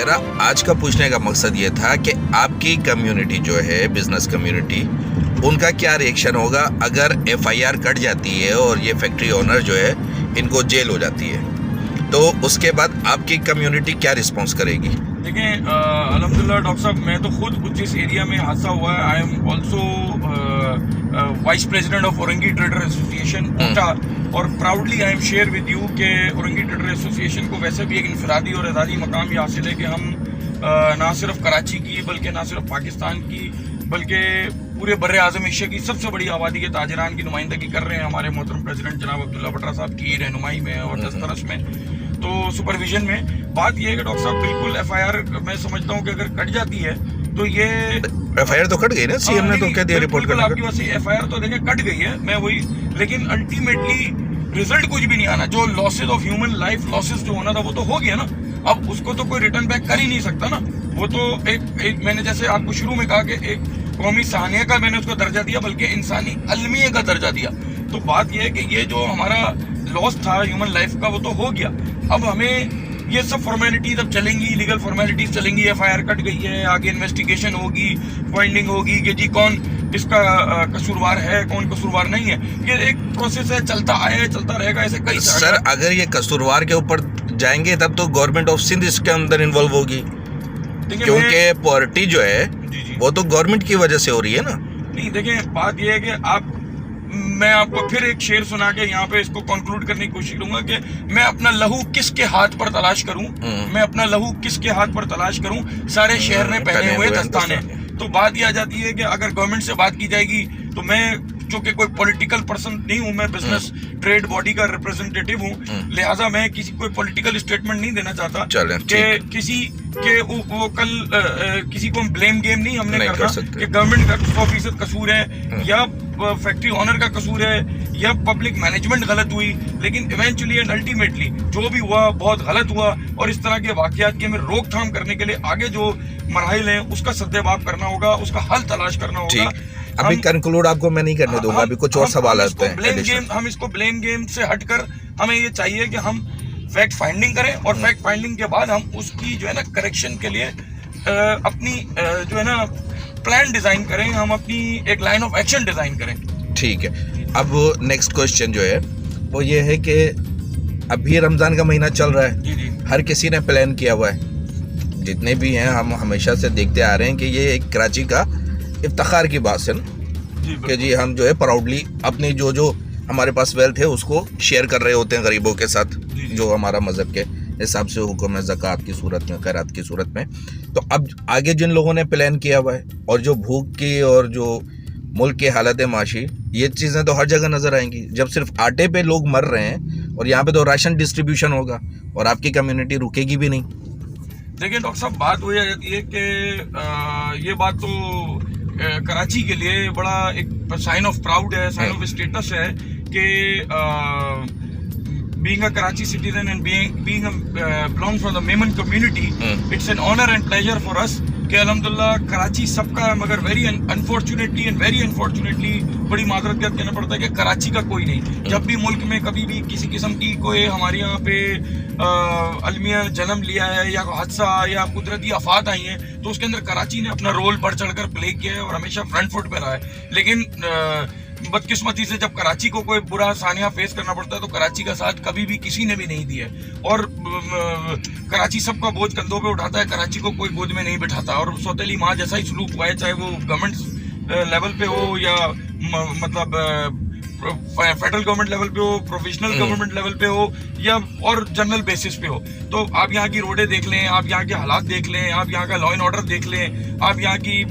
میرا آج کا پوچھنے کا مقصد یہ تھا کہ آپ کی کمیونٹی جو ہے بزنس کمیونٹی ان کا کیا ریئیکشن ہوگا اگر ایف آئی آر کٹ جاتی ہے اور یہ فیکٹری اونر جو ہے ان کو جیل ہو جاتی ہے تو اس کے بعد آپ کی کمیونٹی کیا رسپانس کرے گی؟ دیکھیں الحمدللہ ڈاکٹر صاحب میں تو خود جس ایریا میں حادثہ ہوا ہے I am also vice president of Orangi trader association کوٹا اور proudly I am share with you کہ اورنگی ٹریڈر ایسوسیشن کو ویسے بھی ایک انفرادی اور اعزازی مقام یہ حاصل ہے کہ ہم نہ صرف کراچی کی بلکہ نہ صرف پاکستان کی بلکہ پورے بر اعظم ایشیا کی سب سے بڑی آبادی کے تاجران کی نمائندگی کر رہے ہیں ہمارے محترم پریزیڈنٹ جناب عبداللہ بٹرا صاحب کی رہنمائی میں اور دسترس میں تو سپرویژن میں. بات یہ ہے کہ ڈاکٹر صاحب بالکل ایف آئی آر میں سمجھتا ہوں کہ اگر کٹ جاتی ہے تو یہ ایف آئی آر تو کٹ گئی نا، سی ایم نے تو کہہ دیا رپورٹ کرنے کا. آپ کی بات ایف آئی آر تو دیکھیں کٹ گئی ہے میں وہی، لیکن الٹیمیٹلی ریزلٹ کچھ بھی نہیں آنا. جو losses of human life losses جو ہونا تھا وہ تو ہو گیا نا، اب اس کو تو کوئی ریٹرن بیک کر ہی نہیں سکتا نا. وہ تو ایک میں نے جیسے آپ کو شروع میں کہا کہ ایک قومی سہانیہ کا میں نے اس کو درجہ دیا بلکہ انسانی المیہ کا درجہ دیا. تو بات یہ ہے کہ یہ جو ہمارا لاس تھا ہیومن لائف کا وہ تو ہو گیا. اب ہمیں یہ سب فارمیلٹیز اب چلیں گی، لیگل فارمیلٹیز چلیں گی. ایف آئی آر کٹ گئی ہے، آگے انویسٹیگیشن ہوگی، فائنڈنگ ہوگی کہ جی کون اس کا قصوروار ہے کون قصوروار نہیں ہے. یہ ایک پروسیس ہے، چلتا آیا ہے چلتا رہے گا. ایسے کئی سر اگر یہ قصوروار کے اوپر جائیں گے تب تو گورنمنٹ آف سندھ اس کے اندر انوالو ہوگی، کیونکہ پاورٹی جو ہے وہ تو گورنمنٹ کی وجہ سے ہو رہی ہے نا. نہیں دیکھیں بات یہ ہے کہ میں آپ کو پھر ایک شعر سنا کے یہاں پہ اس کو کنکلوڈ کرنے کی کوشش کروں گا کہ میں اپنا لہو کس کے ہاتھ پر تلاش کروں، میں اپنا لہو کس کے ہاتھ پر تلاش کروں، سارے شہر نے پہنے ہوئے دستانے. تو بات یہ آ جاتی ہے کہ اگر گورنمنٹ سے بات کی جائے گی تو میں چونکہ کوئی پولیٹیکل پرسن نہیں ہوں، میں بزنس ٹریڈ باڈی کا ریپرزنٹیٹیو ہوں، لہٰذا میں کسی کوئی پولیٹیکل اسٹیٹمنٹ نہیں دینا چاہتا کہ کسی کے وہ کل کسی کو بلیم گیم نہیں ہم نے کرنا کہ گورنمنٹ کا 100% قصور ہے یا فیکٹری آنر کا قصور ہے یا پبلک مینجمنٹ غلط ہوئی. لیکن ایونچولی اینڈ الٹیمیٹلی جو بھی ہوا بہت غلط ہوا اور اس طرح کے واقعات کی ہمیں روک تھام کرنے کے لیے آگے جو مراحل ہیں اس کا سدباب کرنا ہوگا، اس کا حل تلاش کرنا ہوگا. ابھی کنکلوڈ آپ کو میں نہیں کرنے دوں گا، ابھی کچھ اور سوالات ہیں. ہم اس کو بلیم گیم سے ہٹ کر ہمیں یہ چاہیے کہ ہم فیکٹ فائنڈنگ کریں اور فیکٹ فائنڈنگ کے بعد ہم اس کی جو ہے نا کریکشن کے لیے اپنی جو ہے نا پلان ڈیزائن کریں، ہم اپنی ایک لائن آف ایکشن ڈیزائن کریں. ٹھیک ہے. اب نیکسٹ کوشچن جو ہے وہ یہ ہے کہ ابھی رمضان کا مہینہ چل رہا ہے، ہر کسی نے پلان کیا ہوا ہے، جتنے بھی ہیں ہم ہمیشہ سے دیکھتے آ رہے ہیں کہ یہ ایک کراچی کا افتخار کی بات ہے نا کہ جی ہم جو ہے پراؤڈلی اپنی جو ہمارے پاس ویلتھ ہے اس کو شیئر کر رہے ہوتے ہیں غریبوں کے ساتھ، جو ہمارا مذہب کے حساب سے حکم ہے زکوٰۃ کی صورت میں، خیرات کی صورت میں. تو اب آگے جن لوگوں نے پلان کیا ہوا ہے اور جو بھوک کی اور جو ملک کی حالت معاشی، یہ چیزیں تو ہر جگہ نظر آئیں گی. جب صرف آٹے پہ لوگ مر رہے ہیں اور یہاں پہ تو راشن ڈسٹریبیوشن ہوگا اور آپ کی کمیونٹی رکے گی بھی نہیں. دیکھیں ڈاکٹر صاحب بات وہی آ جاتی ہے کہ یہ بات تو کراچی کے لیے بڑا ایک سائن آف پراؤڈ ہے، سائن آف اسٹیٹس ہے کہ being a Karachi citizen and being belong from the Memon community, it's an honor and pleasure for us کہ الحمدللہ کراچی سب کا ہے، مگر ویری انفارچونیٹلی بڑی معذرت یاد کہنا پڑتا ہے کہ کراچی کا کوئی نہیں. جب بھی ملک میں کبھی بھی کسی قسم کی کوئی ہمارے یہاں پہ المیہ جنم لیا ہے یا حادثہ یا قدرتی آفات آئی ہیں تو اس کے اندر کراچی نے اپنا رول بڑھ چڑھ کر پلے کیا ہے اور ہمیشہ فرنٹ فٹ پہ رہا ہے. لیکن بدقسمتی سے جب کراچی کو کوئی برا سانحہ فیس کرنا پڑتا ہے تو کراچی کا ساتھ کبھی بھی کسی نے بھی نہیں دیا اور کراچی سب کا بوجھ کندھوں پہ اٹھاتا ہے، کراچی کو کوئی گود میں نہیں بٹھاتا. اور سوتیلی ماں جیسا ہی سلوک ہوا ہے، چاہے وہ گورنمنٹ لیول پہ ہو یا مطلب فیڈرل گورنمنٹ لیول پہ ہو، پروفیشنل گورنمنٹ لیول پہ ہو یا اور جنرل بیسس پہ ہو. تو آپ یہاں کی روڈیں دیکھ لیں، آپ یہاں کے حالات دیکھ لیں، آپ یہاں کا لا اینڈ آرڈر دیکھ لیں، آپ یہاں کی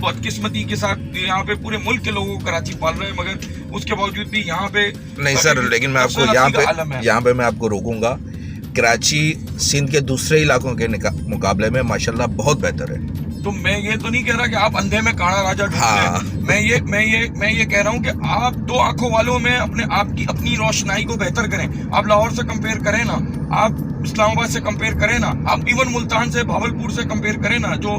بدقسمتی کے ساتھ یہاں پہ پورے ملک کے لوگوں کو کراچی پال رہے ہیں، مگر اس کے باوجود بھی یہاں پہ نہیں سر. لیکن میں آپ کو یہاں پہ میں آپ کو روکوں گا. کراچی سندھ کے دوسرے علاقوں کے مقابلے میں ماشاءاللہ بہت بہتر ہے. تو میں یہ تو نہیں کہہ رہا کہ آپ اندھے میں کانا راجا ڈھونڈ لیں. میں یہ کہہ رہا ہوں کہ آپ دو آنکھوں والوں میں اپنی روشنائی کو بہتر کریں. آپ لاہور سے کمپیئر کریں نا، آپ اسلام آباد سے کمپیئر کریں نا، آپ ایون ملتان سے بھاولپور سے کمپیئر کریں نا، جو